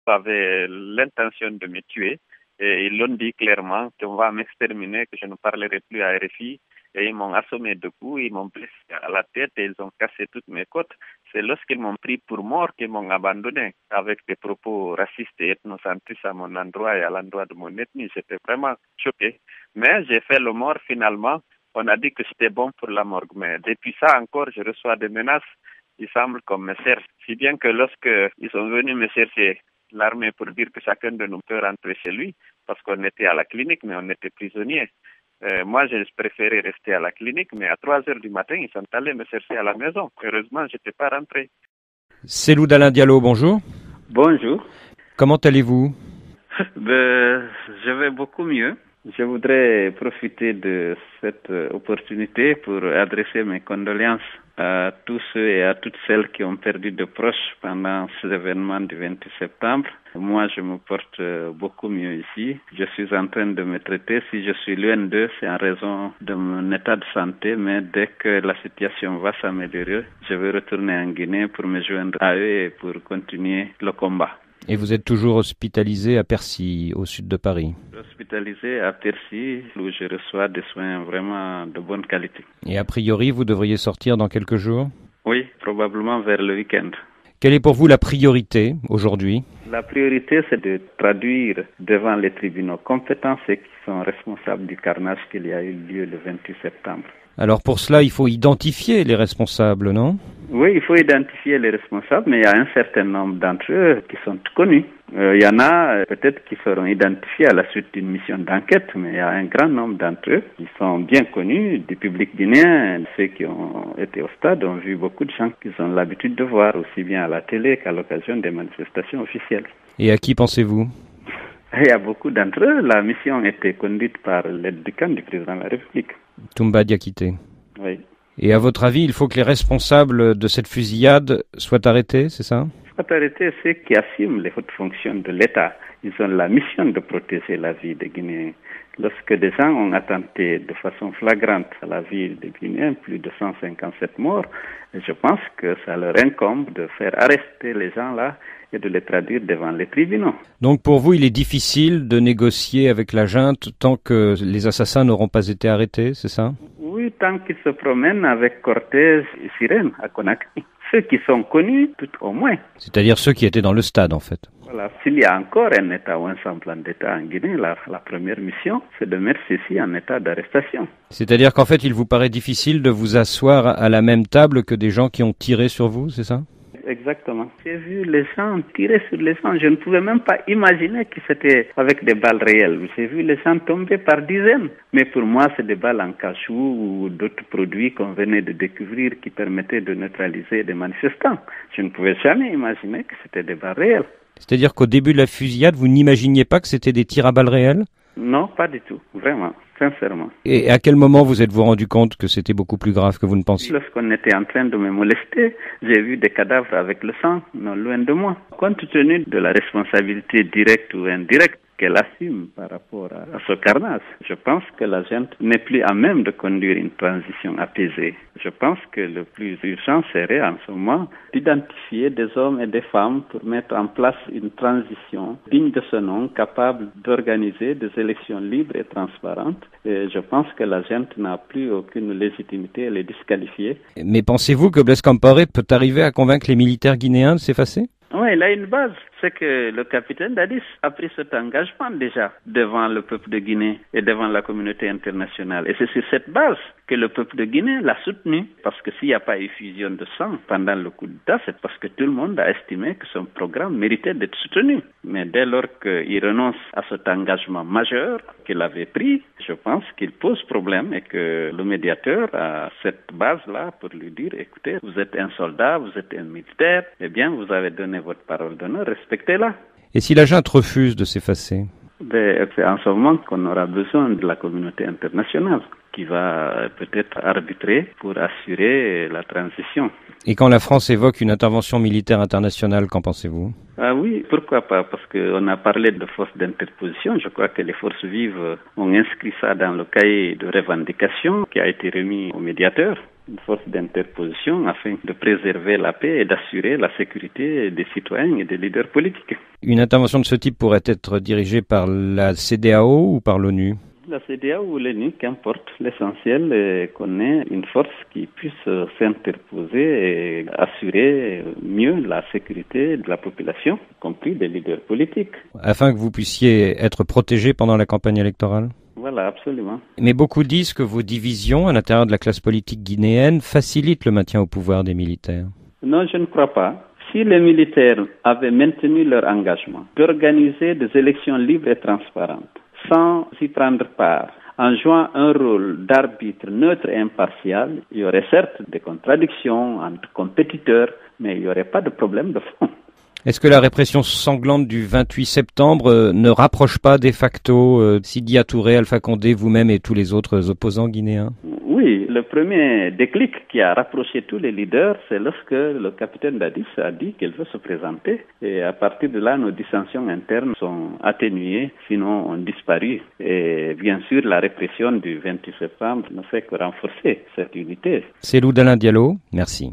avaient l'intention de me tuer. Et ils l'ont dit clairement qu'on va m'exterminer, que je ne parlerai plus à RFI. Et ils m'ont assommé de coups, ils m'ont blessé à la tête et ils ont cassé toutes mes côtes. C'est lorsqu'ils m'ont pris pour mort qu'ils m'ont abandonné avec des propos racistes et ethnocentristes à mon endroit et à l'endroit de mon ethnie. J'étais vraiment choqué. Mais j'ai fait le mort finalement. On a dit que c'était bon pour la morgue. Mais depuis ça encore, je reçois des menaces. Il semble qu'on me cherche. Si bien que lorsqu'ils sont venus me chercher, l'armée, pour dire que chacun de nous peut rentrer chez lui, parce qu'on était à la clinique, mais on était prisonniers. Moi, j'ai préféré rester à la clinique, mais à 3 heures du matin, ils sont allés me chercher à la maison. Heureusement, je n'étais pas rentré. Cellou Dalein Diallo, bonjour. Bonjour. Comment allez-vous? Je vais beaucoup mieux. Je voudrais profiter de cette opportunité pour adresser mes condoléances à tous ceux et à toutes celles qui ont perdu de proches pendant ces événements du 28 septembre. Moi, je me porte beaucoup mieux ici. Je suis en train de me traiter. Si je suis loin d'eux, c'est en raison de mon état de santé, mais dès que la situation va s'améliorer, je vais retourner en Guinée pour me joindre à eux et pour continuer le combat. Et vous êtes toujours hospitalisé à Percy, au sud de Paris? Hospitalisé à Percy, où je reçois des soins vraiment de bonne qualité. Et a priori, vous devriez sortir dans quelques jours? Oui, probablement vers le week-end. Quelle est pour vous la priorité aujourd'hui? La priorité, c'est de traduire devant les tribunaux compétents ceux qui sont responsables du carnage qu'il y a eu lieu le 28 septembre. Alors pour cela, il faut identifier les responsables, non? Oui, il faut identifier les responsables, mais il y a un certain nombre d'entre eux qui sont connus. Il y en a peut-être qui seront identifiés à la suite d'une mission d'enquête, mais il y a un grand nombre d'entre eux qui sont bien connus du public guinéen. Ceux qui ont été au stade ont vu beaucoup de gens qu'ils ont l'habitude de voir, aussi bien à la télé qu'à l'occasion des manifestations officielles. Et à qui pensez-vous? Il y a beaucoup d'entre eux. La mission a été conduite par l'aide du camp du président de la République. Toumba Diakité. Oui. Et à votre avis, il faut que les responsables de cette fusillade soient arrêtés, c'est ça? Soient arrêtés ceux qui assument les hautes fonctions de l'État. Ils ont la mission de protéger la vie des Guinéens. Lorsque des gens ont attenté de façon flagrante à la vie des Guinéens, plus de 157 morts, je pense que ça leur incombe de faire arrêter les gens-là et de les traduire devant les tribunaux. Donc pour vous, il est difficile de négocier avec la junte tant que les assassins n'auront pas été arrêtés, c'est ça? Oui, tant qu'ils se promènent avec cortège et sirène à Conakry. Ceux qui sont connus, tout au moins. C'est-à-dire ceux qui étaient dans le stade, en fait. Voilà. S'il y a encore un État ou un semblant d'État en Guinée, la première mission, c'est de mettre ceci en état d'arrestation. C'est-à-dire qu'en fait, il vous paraît difficile de vous asseoir à la même table que des gens qui ont tiré sur vous, c'est ça? Exactement. J'ai vu les gens tirer sur les gens. Je ne pouvais même pas imaginer que c'était avec des balles réelles. J'ai vu les gens tomber par dizaines. Mais pour moi, c'est des balles en cachou ou d'autres produits qu'on venait de découvrir qui permettaient de neutraliser des manifestants. Je ne pouvais jamais imaginer que c'était des balles réelles. C'est-à-dire qu'au début de la fusillade, vous n'imaginiez pas que c'était des tirs à balles réelles? Non, pas du tout. Vraiment. Sincèrement. Et à quel moment vous êtes-vous rendu compte que c'était beaucoup plus grave que vous ne pensiez? Lorsqu'on était en train de me molester, j'ai vu des cadavres avec le sang, non loin de moi. Compte tenu de la responsabilité directe ou indirecte qu'elle assume par rapport à ce carnage, je pense que la junte n'est plus à même de conduire une transition apaisée. Je pense que le plus urgent serait en ce moment d'identifier des hommes et des femmes pour mettre en place une transition digne de ce nom, capable d'organiser des élections libres et transparentes. Et je pense que la junte n'a plus aucune légitimité, elle est disqualifiée. Mais pensez-vous que Blaise Compaoré peut arriver à convaincre les militaires guinéens de s'effacer? Oui, il a une base. C'est que le capitaine Dadis a pris cet engagement déjà devant le peuple de Guinée et devant la communauté internationale. Et c'est sur cette base que le peuple de Guinée l'a soutenu. Parce que s'il n'y a pas eu fusion de sang pendant le coup d'État, c'est parce que tout le monde a estimé que son programme méritait d'être soutenu. Mais dès lors qu'il renonce à cet engagement majeur qu'il avait pris, je pense qu'il pose problème et que le médiateur a cette base-là pour lui dire, écoutez, vous êtes un soldat, vous êtes un militaire, eh bien vous avez donné votre parole d'honneur, respectez-la. Et si la junte refuse de s'effacer? C'est en ce moment qu'on aura besoin de la communauté internationale qui va peut-être arbitrer pour assurer la transition. Et quand la France évoque une intervention militaire internationale, qu'en pensez-vous? Ah oui, pourquoi pas? Parce qu'on a parlé de forces d'interposition. Je crois que les forces vives ont inscrit ça dans le cahier de revendication qui a été remis au médiateur. une force d'interposition afin de préserver la paix et d'assurer la sécurité des citoyens et des leaders politiques. Une intervention de ce type pourrait être dirigée par la CEDEAO ou par l'ONU? La CEDEAO ou l'ONU, qu'importe, l'essentiel est qu'on ait une force qui puisse s'interposer et assurer mieux la sécurité de la population, y compris des leaders politiques. Afin que vous puissiez être protégé pendant la campagne électorale? Voilà, absolument. Mais beaucoup disent que vos divisions à l'intérieur de la classe politique guinéenne facilitent le maintien au pouvoir des militaires. Non, je ne crois pas. Si les militaires avaient maintenu leur engagement d'organiser des élections libres et transparentes, sans y prendre part, en jouant un rôle d'arbitre neutre et impartial, il y aurait certes des contradictions entre compétiteurs, mais il n'y aurait pas de problème de fond. Est-ce que la répression sanglante du 28 septembre ne rapproche pas de facto Sidi Touré, Alpha Condé, vous-même et tous les autres opposants guinéens? Oui, le premier déclic qui a rapproché tous les leaders, c'est lorsque le capitaine Dadis a dit qu'il veut se présenter. Et à partir de là, nos dissensions internes sont atténuées, sinon ont disparu. Et bien sûr, la répression du 28 septembre ne fait que renforcer cette unité. Cellou Dalein Diallo, merci.